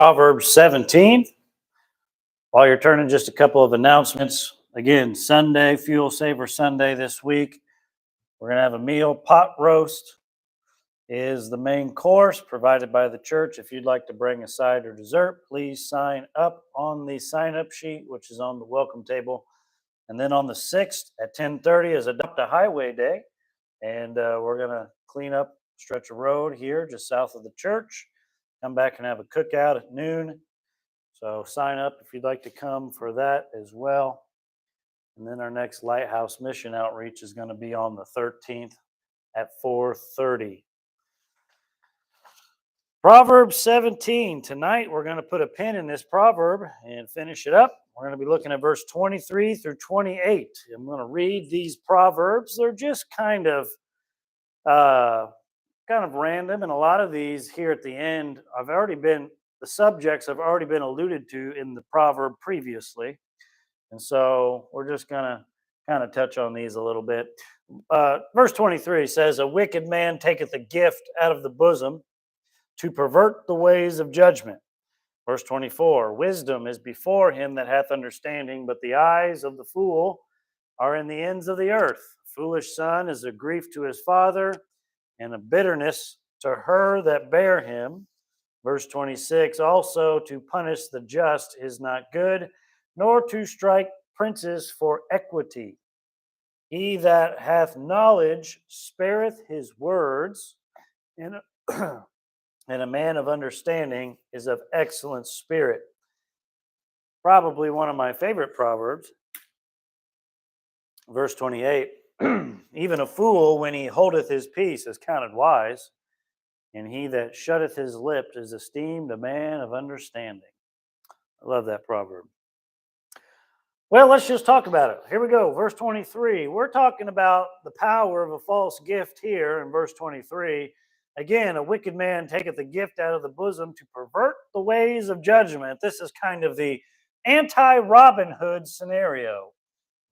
Proverbs 17. While you're turning, just a couple of announcements. Again, Sunday, Fuel Saver Sunday this week. We're going to have a meal. Pot roast is the main course provided by the church. If you'd like to bring a side or dessert, please sign up on the sign-up sheet, which is on the welcome table. And then on the 6th at 10:30 is Adopt a Highway Day. And we're going to clean up a stretch of road here just south of the church. Come back and have a cookout at noon. So sign up if you'd like to come for that as well. And then our next Lighthouse Mission Outreach is going to be on the 13th at 4:30. Proverbs 17. Tonight we're going to put a pin in this proverb and finish it up. We're going to be looking at verse 23 through 28. I'm going to read these proverbs. They're just kind of random, and a lot of these here at the end the subjects have already been alluded to in the proverb previously, and so we're just gonna kind of touch on these a little bit. Verse 23 says, "A wicked man taketh a gift out of the bosom to pervert the ways of judgment." Verse 24, "Wisdom is before him that hath understanding, but the eyes of the fool are in the ends of the earth. Foolish son is a grief to his father, and a bitterness to her that bare him." Verse 26, "Also to punish the just is not good, nor to strike princes for equity. He that hath knowledge spareth his words, and a man of understanding is of excellent spirit." Probably one of my favorite proverbs. Verse 28, "Even a fool, when he holdeth his peace, is counted wise, and he that shutteth his lips is esteemed a man of understanding." I love that proverb. Well, let's just talk about it. Here we go. Verse 23. We're talking about the power of a false gift here in verse 23. Again, "A wicked man taketh a gift out of the bosom to pervert the ways of judgment." This is kind of the anti-Robin Hood scenario.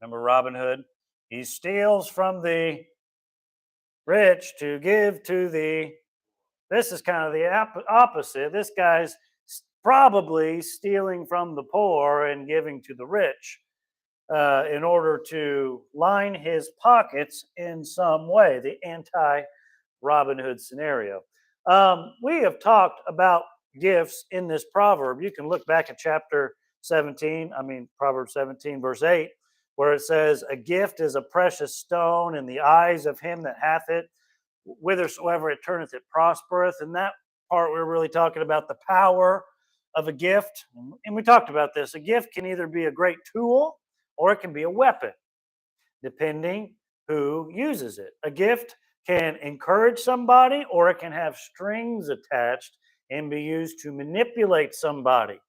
Remember Robin Hood? He steals from the rich to give to the... This is kind of the opposite. This guy's probably stealing from the poor and giving to the rich in order to line his pockets in some way, the anti-Robin Hood scenario. We have talked about gifts in this proverb. You can look back at chapter 17, Proverbs 17, verse 8, where it says, "A gift is a precious stone in the eyes of him that hath it. Whithersoever it turneth, it prospereth." In that part, we're really talking about the power of a gift. And we talked about this. A gift can either be a great tool or it can be a weapon, depending who uses it. A gift can encourage somebody, or it can have strings attached and be used to manipulate somebody.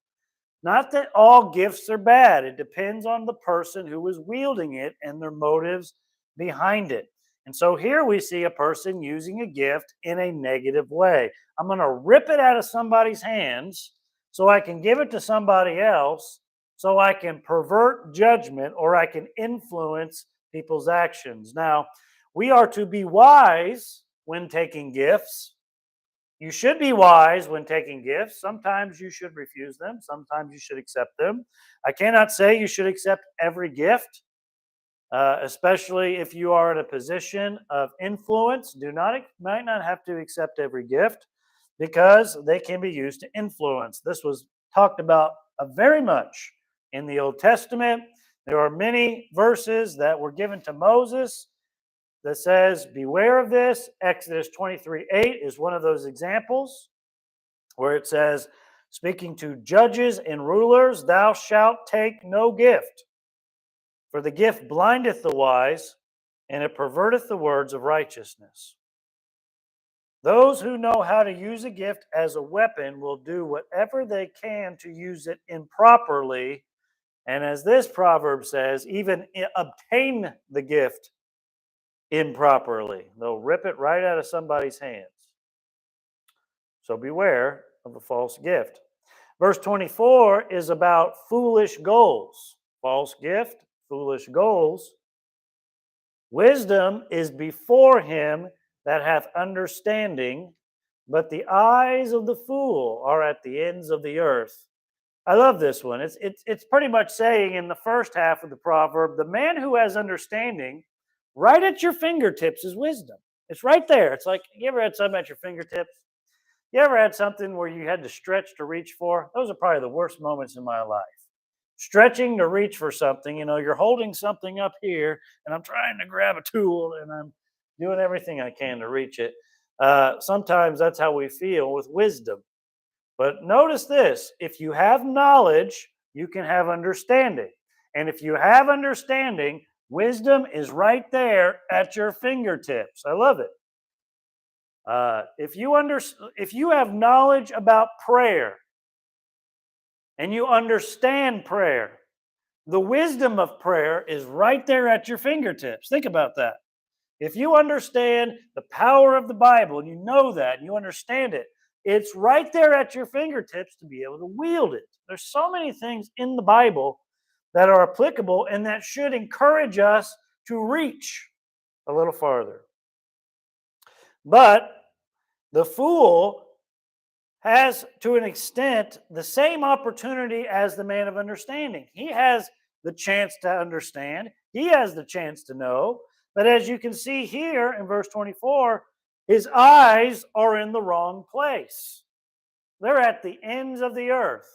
Not that all gifts are bad. It depends on the person who is wielding it and their motives behind it. And so here we see a person using a gift in a negative way. I'm going to rip it out of somebody's hands so I can give it to somebody else, so I can pervert judgment, or I can influence people's actions. Now, we are to be wise when taking gifts. You should be wise when taking gifts. Sometimes you should refuse them. Sometimes you should accept them. I cannot say you should accept every gift. Especially if you are in a position of influence. Might not have to accept every gift, because they can be used to influence. This was talked about very much in the Old Testament. There are many verses that were given to Moses that says, beware of this. Exodus 23:8 is one of those examples where it says, speaking to judges and rulers, "Thou shalt take no gift. For the gift blindeth the wise, and it perverteth the words of righteousness." Those who know how to use a gift as a weapon will do whatever they can to use it improperly. And as this proverb says, even obtain the gift improperly. They'll rip it right out of somebody's hands. So beware of a false gift. Verse 24 is about foolish goals. False gift, foolish goals. "Wisdom is before him that hath understanding, but the eyes of the fool are at the ends of the earth. I love this one. It's pretty much saying in the first half of the proverb, the man who has understanding, right at your fingertips is wisdom. It's right there. It's like, you ever had something at your fingertips? You ever had something where you had to stretch to reach for? Those are probably the worst moments in my life. Stretching to reach for something, you're holding something up here, and I'm trying to grab a tool, and I'm doing everything I can to reach it. Sometimes that's how we feel with wisdom. But notice this: if you have knowledge, you can have understanding. And if you have understanding, wisdom is right there at your fingertips. I love it. If you have knowledge about prayer and you understand prayer, the wisdom of prayer is right there at your fingertips. Think about that. If you understand the power of the Bible and you know that and you understand it, it's right there at your fingertips to be able to wield it. There's so many things in the Bible that are applicable and that should encourage us to reach a little farther. But the fool has, to an extent, the same opportunity as the man of understanding. He has the chance to understand, he has the chance to know. But as you can see here in verse 24, his eyes are in the wrong place. They're at the ends of the earth.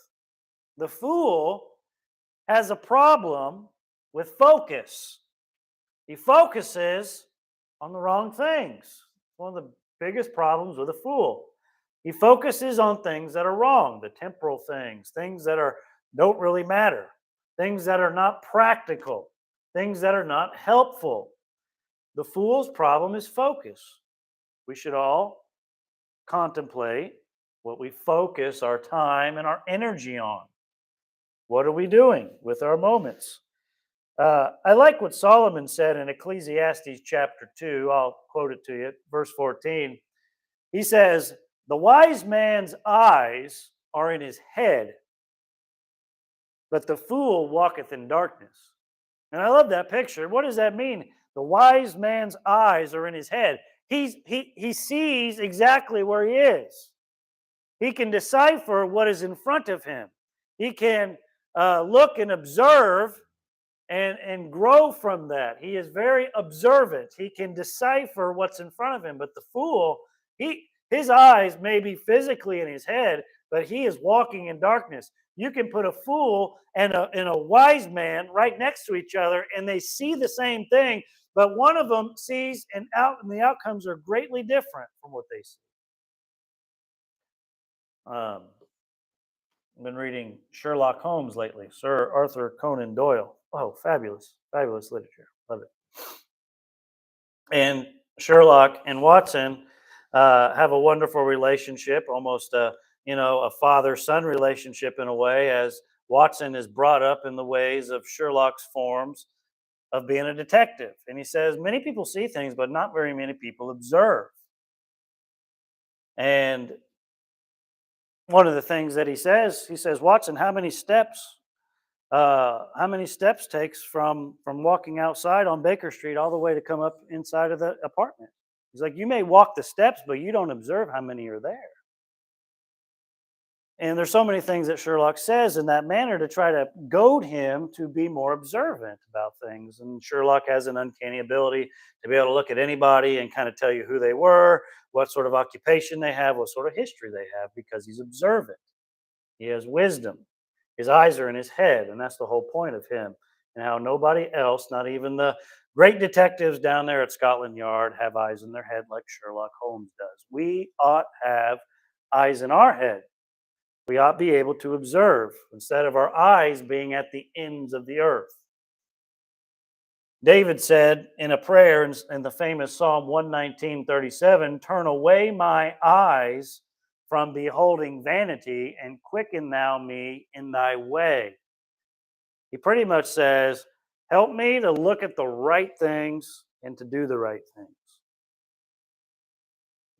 The fool has a problem with focus. He focuses on the wrong things. One of the biggest problems with a fool. He focuses on things that are wrong, the temporal things, things that don't really matter, things that are not practical, things that are not helpful. The fool's problem is focus. We should all contemplate what we focus our time and our energy on. What are we doing with our moments? I like what Solomon said in Ecclesiastes chapter 2. I'll quote it to you, verse 14. He says, "The wise man's eyes are in his head, but the fool walketh in darkness." And I love that picture. What does that mean? The wise man's eyes are in his head. He sees exactly where he is. He can decipher what is in front of him. He can look and observe and grow from that. He is very observant. He can decipher what's in front of him. But the fool, his eyes may be physically in his head, but he is walking in darkness. You can put a fool and a wise man right next to each other, and they see the same thing, but one of them sees and the outcomes are greatly different from what they see. I've been reading Sherlock Holmes lately, Sir Arthur Conan Doyle. Oh, fabulous, fabulous literature. Love it. And Sherlock and Watson have a wonderful relationship, almost a father-son relationship in a way, as Watson is brought up in the ways of Sherlock's forms of being a detective. And he says, many people see things, but not very many people observe. And one of the things that he says, Watson, how many steps takes from walking outside on Baker Street all the way to come up inside of the apartment? He's like, you may walk the steps, but you don't observe how many are there. And there's so many things that Sherlock says in that manner to try to goad him to be more observant about things. And Sherlock has an uncanny ability to be able to look at anybody and kind of tell you who they were, what sort of occupation they have, what sort of history they have, because he's observant. He has wisdom. His eyes are in his head, and that's the whole point of him. And how nobody else, not even the great detectives down there at Scotland Yard, have eyes in their head like Sherlock Holmes does. We ought have eyes in our head. We ought to be able to observe instead of our eyes being at the ends of the earth. David said in a prayer in the famous Psalm 119:37, "Turn away my eyes from beholding vanity and quicken thou me in thy way." He pretty much says, help me to look at the right things and to do the right things.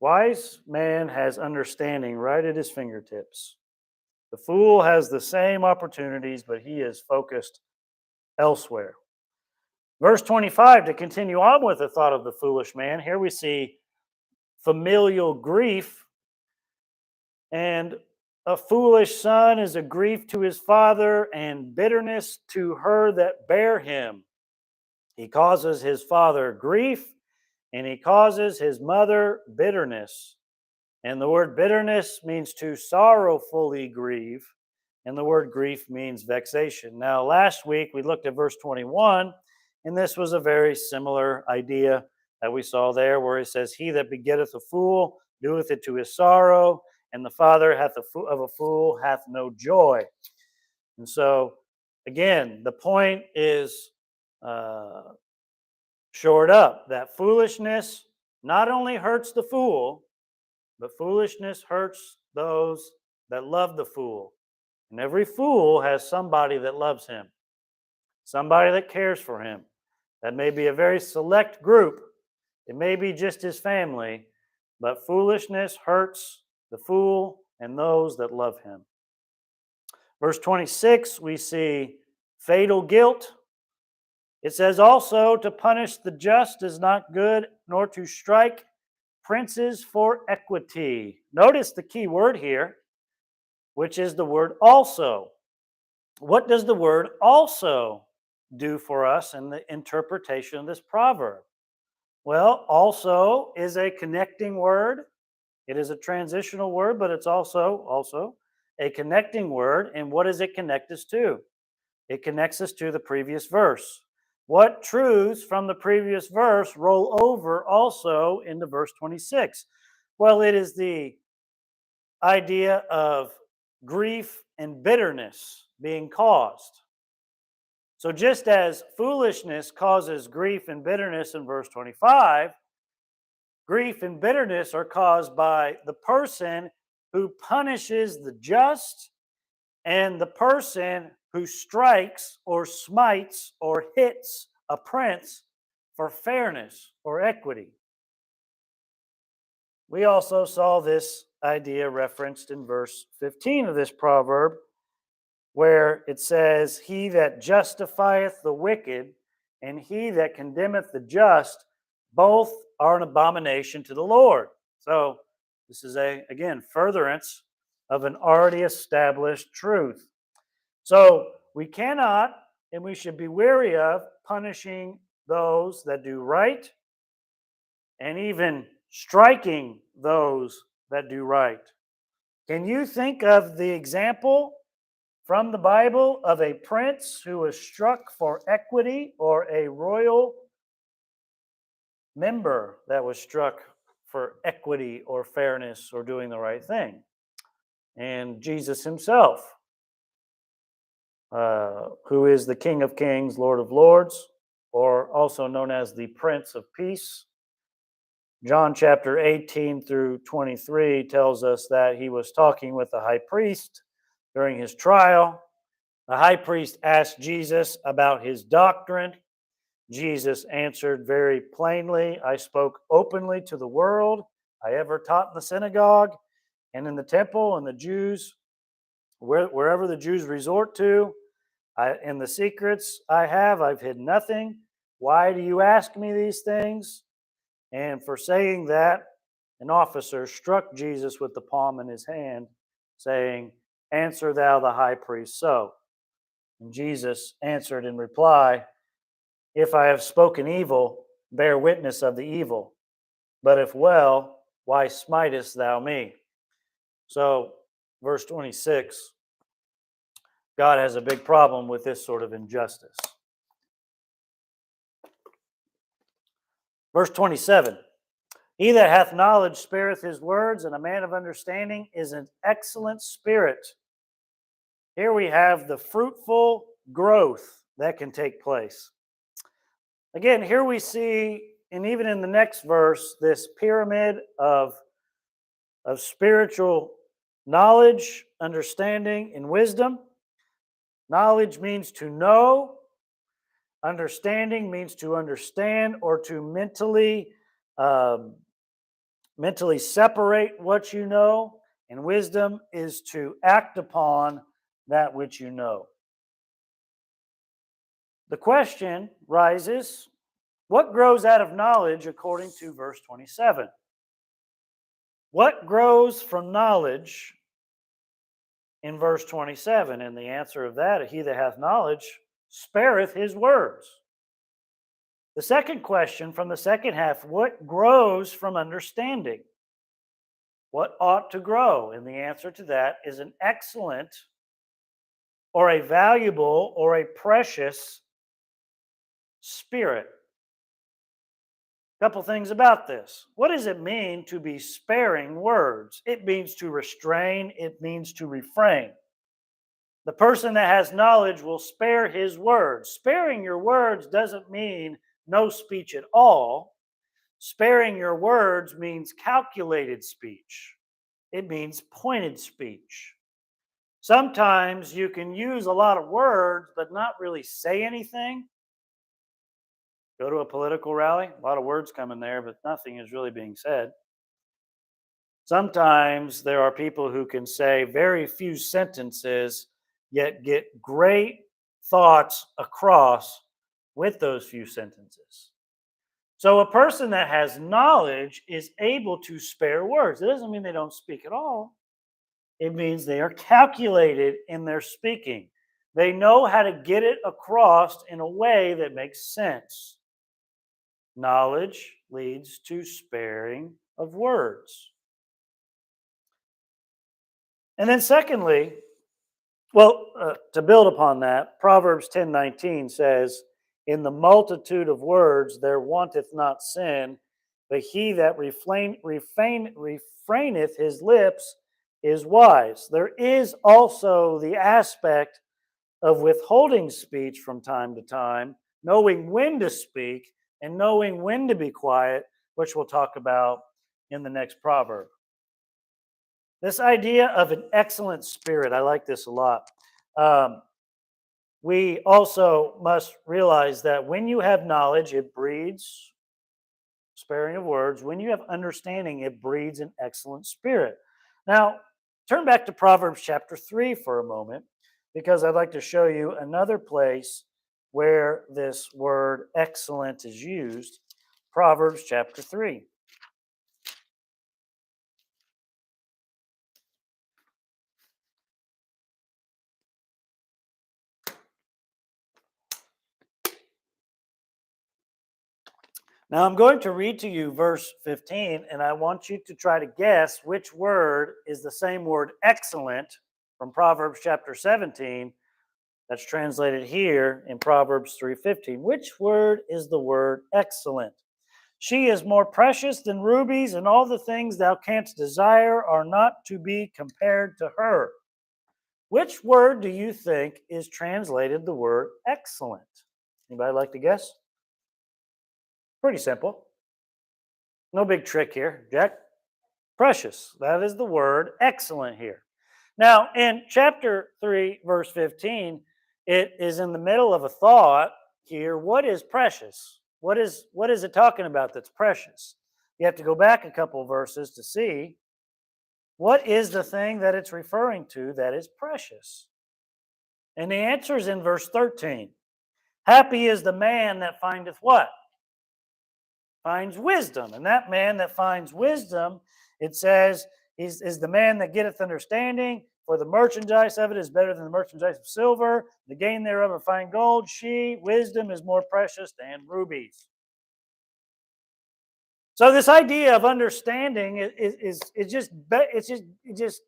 Wise man has understanding right at his fingertips. The fool has the same opportunities, but he is focused elsewhere. Verse 25, to continue on with the thought of the foolish man, here we see familial grief And a foolish son is a grief to his father, and bitterness to her that bare him. He causes his father grief, and he causes his mother bitterness. And the word bitterness means to sorrowfully grieve, and the word grief means vexation. Now, last week we looked at verse 21, and this was a very similar idea that we saw there, where it says, He that begetteth a fool doeth it to his sorrow, and the father of a fool hath no joy. And so, again, the point is shored up that foolishness not only hurts the fool, but foolishness hurts those that love the fool. And every fool has somebody that loves him, somebody that cares for him. That may be a very select group. It may be just his family, but foolishness hurts the fool and those that love him. Verse 26, we see fatal guilt. It says also, to punish the just is not good, nor to strike princes for equity. Notice the key word here, which is the word also. What does the word also do for us in the interpretation of this proverb? Well, also is a connecting word. It is a transitional word, but it's also a connecting word. And what does it connect us to? It connects us to the previous verse. What truths from the previous verse roll over also into verse 26? Well, it is the idea of grief and bitterness being caused. So just as foolishness causes grief and bitterness in verse 25, grief and bitterness are caused by the person who punishes the just and the person who strikes or smites or hits a prince for fairness or equity. We also saw this idea referenced in verse 15 of this proverb, where it says, He that justifieth the wicked and he that condemneth the just, both are an abomination to the Lord. So this is again, furtherance of an already established truth. So we cannot and we should be wary of punishing those that do right and even striking those that do right. Can you think of the example from the Bible of a prince who was struck for equity or a royal member that was struck for equity or fairness or doing the right thing? And Jesus himself, who is the King of Kings, Lord of Lords, or also known as the Prince of Peace. John chapter 18 through 23 tells us that he was talking with the high priest during his trial. The high priest asked Jesus about his doctrine. Jesus answered very plainly, I spoke openly to the world. I ever taught in the synagogue and in the temple, and the Jews, wherever the Jews resort to. In the secrets I've hid nothing. Why do you ask me these things? And for saying that, an officer struck Jesus with the palm in his hand, saying, Answer thou the high priest so. And Jesus answered in reply, If I have spoken evil, bear witness of the evil. But if well, why smitest thou me? So, verse 26, God has a big problem with this sort of injustice. Verse 27, He that hath knowledge spareth his words, and a man of understanding is an excellent spirit. Here we have the fruitful growth that can take place. Again, here we see, and even in the next verse, this pyramid of spiritual knowledge, understanding, and wisdom. Knowledge means to know. Understanding means to understand or to mentally separate what you know. And wisdom is to act upon that which you know. The question rises, what grows out of knowledge according to verse 27? What grows from knowledge in verse 27. And the answer of that, he that hath knowledge spareth his words. The second question from the second half, what grows from understanding? What ought to grow? And the answer to that is an excellent or a valuable or a precious spirit. A couple things about this. What does it mean to be sparing words? It means to restrain, it means to refrain. The person that has knowledge will spare his words. Sparing your words doesn't mean no speech at all. Sparing your words means calculated speech. It means pointed speech. Sometimes you can use a lot of words but not really say anything. Go to a political rally, a lot of words come in there, but nothing is really being said. Sometimes there are people who can say very few sentences, yet get great thoughts across with those few sentences. So a person that has knowledge is able to spare words. It doesn't mean they don't speak at all. It means they are calculated in their speaking. They know how to get it across in a way that makes sense. Knowledge leads to sparing of words. And then secondly, to build upon that, Proverbs 10:19 says, in the multitude of words there wanteth not sin, but he that refraineth his lips is wise. There is also the aspect of withholding speech from time to time, knowing when to speak and knowing when to be quiet, which we'll talk about in the next proverb. This idea of an excellent spirit, I like this a lot. We also must realize that when you have knowledge, it breeds sparing of words. When you have understanding, it breeds an excellent spirit. Now, turn back to Proverbs chapter 3 for a moment, because I'd like to show you another place where this word excellent is used. Proverbs chapter 3. Now I'm going to read to you verse 15, and I want you to try to guess which word is the same word excellent from Proverbs chapter 17 that's translated here in Proverbs 3:15. Which word is the word excellent? She is more precious than rubies, and all the things thou canst desire are not to be compared to her. Which word do you think is translated the word excellent? Anybody like to guess? Pretty simple. No big trick here, Jack. Precious. That is the word excellent here. Now, in chapter 3, verse 15, it is in the middle of a thought here. What is precious? What is it talking about that's precious? You have to go back a couple of verses to see what is the thing that it's referring to that is precious. And the answer is in verse 13. Happy is the man that findeth what? Finds wisdom. And that man that finds wisdom, it says, is the man that getteth understanding, for the merchandise of it is better than the merchandise of silver, the gain thereof of fine gold. She, wisdom, is more precious than rubies. So this idea of understanding it just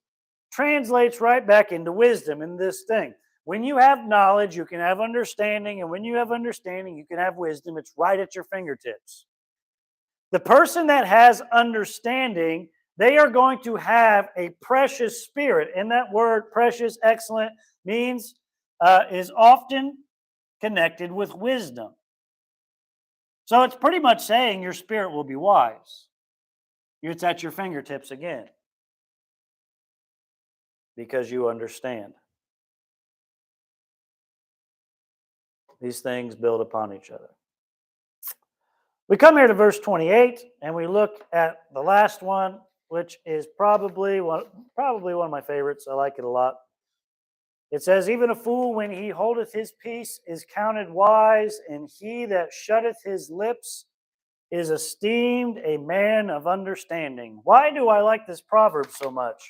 translates right back into wisdom in this thing. When you have knowledge, you can have understanding, and when you have understanding, you can have wisdom. It's right at your fingertips. The person that has understanding, they are going to have a precious spirit. And that word, precious, excellent, means is often connected with wisdom. So it's pretty much saying your spirit will be wise. It's at your fingertips again, because you understand. These things build upon each other. We come here to verse 28, and we look at the last one, which is probably one of my favorites. I like it a lot. It says, even a fool, when he holdeth his peace, is counted wise, and he that shutteth his lips is esteemed a man of understanding. Why do I like this proverb so much?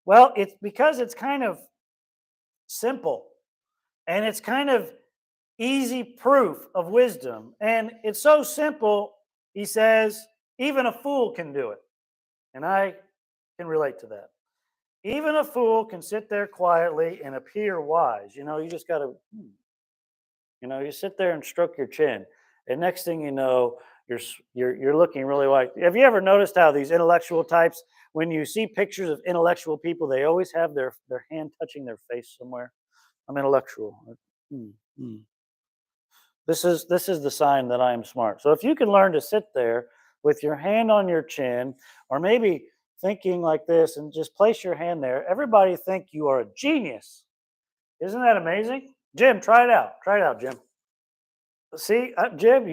Well, it's because it's kind of simple and it's kind of easy proof of wisdom. And it's so simple, he says, even a fool can do it. And I can relate to that. Even a fool can sit there quietly and appear wise. You just got to, you sit there and stroke your chin. And next thing you know, you're looking really wise. Have you ever noticed how these intellectual types, when you see pictures of intellectual people, they always have their hand touching their face somewhere? I'm intellectual. Hmm, hmm. This is the sign that I am smart. So if you can learn to sit there with your hand on your chin, or maybe thinking like this and just place your hand there, everybody think you are a genius. Isn't that amazing? Jim, try it out. Try it out, Jim. See, Jim,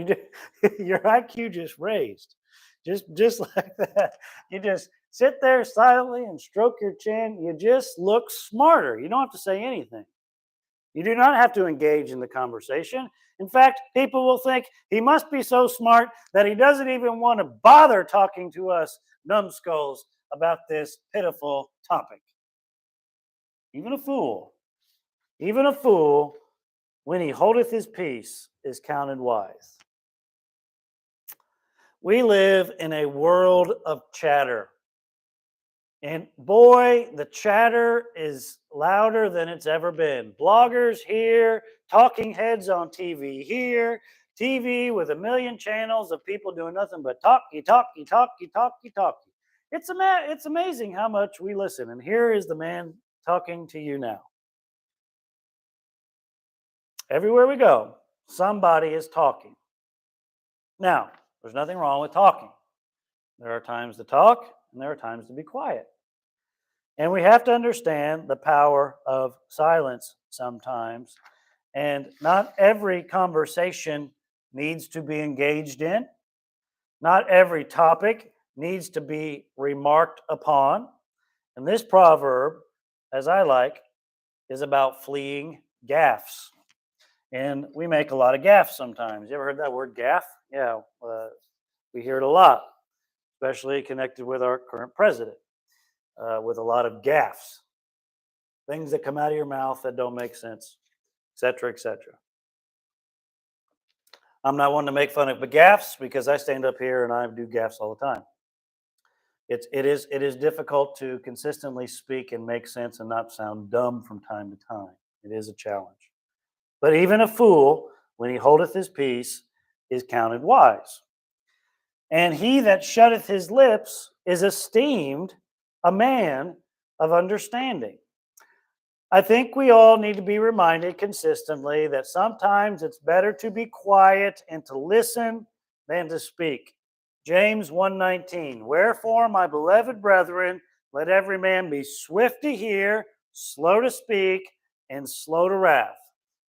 your IQ just raised, just like that. You just sit there silently and stroke your chin. You just look smarter. You don't have to say anything. You do not have to engage in the conversation. In fact, people will think he must be so smart that he doesn't even want to bother talking to us numbskulls about this pitiful topic. Even a fool, even a fool, when he holdeth his peace, is counted wise. We live in a world of chatter. And boy, the chatter is louder than it's ever been. Bloggers here, talking heads on TV here, TV with a million channels of people doing nothing but talky, talky, talky, talky, talky. It's amazing how much we listen. And here is the man talking to you now. Everywhere we go, somebody is talking. Now, there's nothing wrong with talking. There are times to talk and there are times to be quiet. And we have to understand the power of silence sometimes. And not every conversation needs to be engaged in. Not every topic needs to be remarked upon. And this proverb, as I like, is about fleeing gaffes. And we make a lot of gaffes sometimes. You ever heard that word gaff? Yeah, we hear it a lot, especially connected with our current president. With a lot of gaffes, things that come out of your mouth that don't make sense, etc., etc. I'm not one to make fun of the gaffes because I stand up here and I do gaffes all the time. It is difficult to consistently speak and make sense and not sound dumb from time to time. It is a challenge. But even a fool, when he holdeth his peace, is counted wise. And he that shutteth his lips is esteemed a man of understanding. I think we all need to be reminded consistently that sometimes it's better to be quiet and to listen than to speak. James 1:19. Wherefore, my beloved brethren, let every man be swift to hear, slow to speak, and slow to wrath.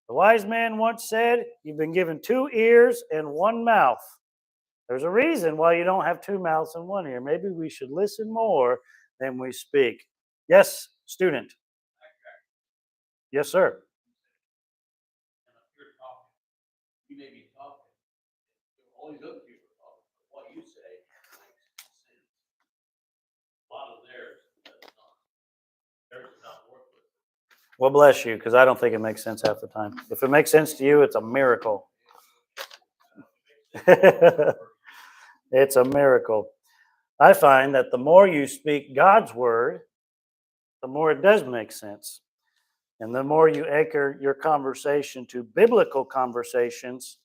The wise man once said, you've been given 2 ears and 1 mouth. There's a reason why you don't have 2 mouths and 1 ear. Maybe we should listen more than we speak. Yes, student. Yes, sir. You may be talking, all these other people are talking, but what you say makes sense. A lot of theirs does not work with it. Well, bless you, because I don't think it makes sense half the time. If it makes sense to you, it's a miracle. It's a miracle. I find that the more you speak God's word, the more it does make sense. And the more you anchor your conversation to biblical conversations,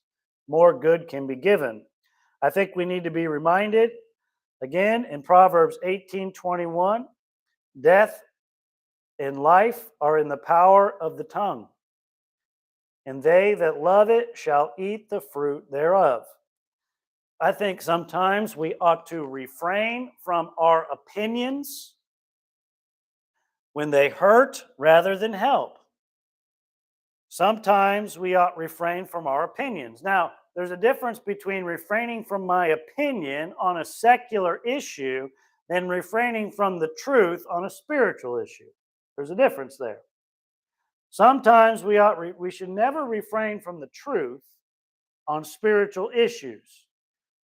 more good can be given. I think we need to be reminded, again, in Proverbs 18:21, death and life are in the power of the tongue, and they that love it shall eat the fruit thereof. I think sometimes we ought to refrain from our opinions when they hurt rather than help. Sometimes we ought refrain from our opinions. Now, there's a difference between refraining from my opinion on a secular issue and refraining from the truth on a spiritual issue. There's a difference there. Sometimes we should never refrain from the truth on spiritual issues.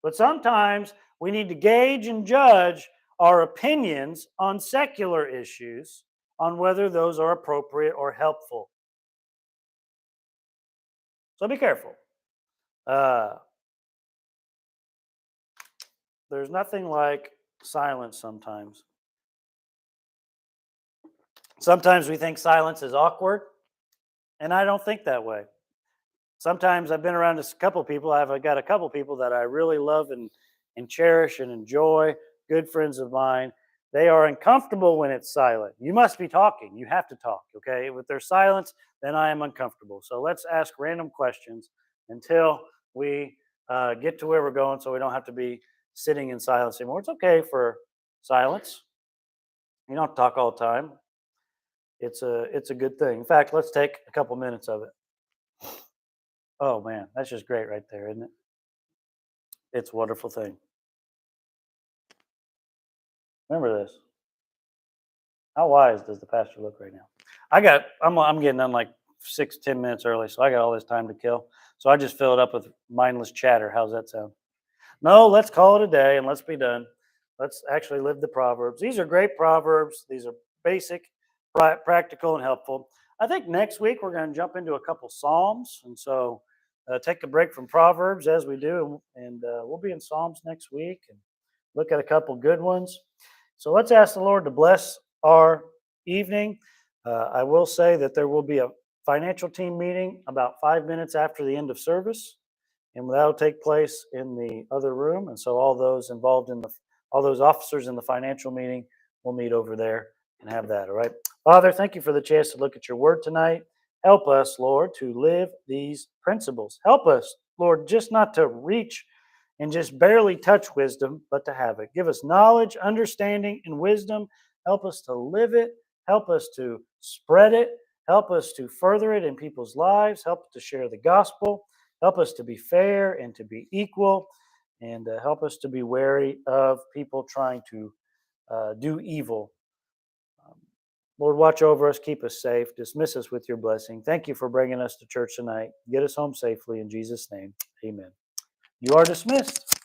But sometimes we need to gauge and judge our opinions on secular issues on whether those are appropriate or helpful. So be careful. There's nothing like silence sometimes. Sometimes we think silence is awkward, and I don't think that way. Sometimes I've been around a couple people. I've got a couple people that I really love and cherish and enjoy, good friends of mine. They are uncomfortable when it's silent. You must be talking. You have to talk, okay? If there's silence, then I am uncomfortable. So let's ask random questions until we get to where we're going so we don't have to be sitting in silence anymore. It's okay for silence. You don't have to talk all the time. It's a good thing. In fact, let's take a couple minutes of it. Oh man, that's just great right there, isn't it? It's a wonderful thing. Remember this. How wise does the pastor look right now? I'm getting done like 6-10 minutes early, so I got all this time to kill. So I just fill it up with mindless chatter. How's that sound? No, let's call it a day and let's be done. Let's actually live the Proverbs. These are great Proverbs. These are basic, practical, and helpful. I think next week we're going to jump into a couple Psalms. And so take a break from Proverbs as we do. And we'll be in Psalms next week and look at a couple good ones. So let's ask the Lord to bless our evening. I will say that there will be a financial team meeting about 5 minutes after the end of service. And that'll take place in the other room. And so all those involved in all those officers in the financial meeting will meet over there and have that. All right. Father, thank you for the chance to look at your word tonight. Help us, Lord, to live these principles. Help us, Lord, just not to reach and just barely touch wisdom, but to have it. Give us knowledge, understanding, and wisdom. Help us to live it. Help us to spread it. Help us to further it in people's lives. Help us to share the gospel. Help us to be fair and to be equal, and help us to be wary of people trying to do evil. Lord, watch over us, keep us safe, dismiss us with your blessing. Thank you for bringing us to church tonight. Get us home safely in Jesus' name. Amen. You are dismissed.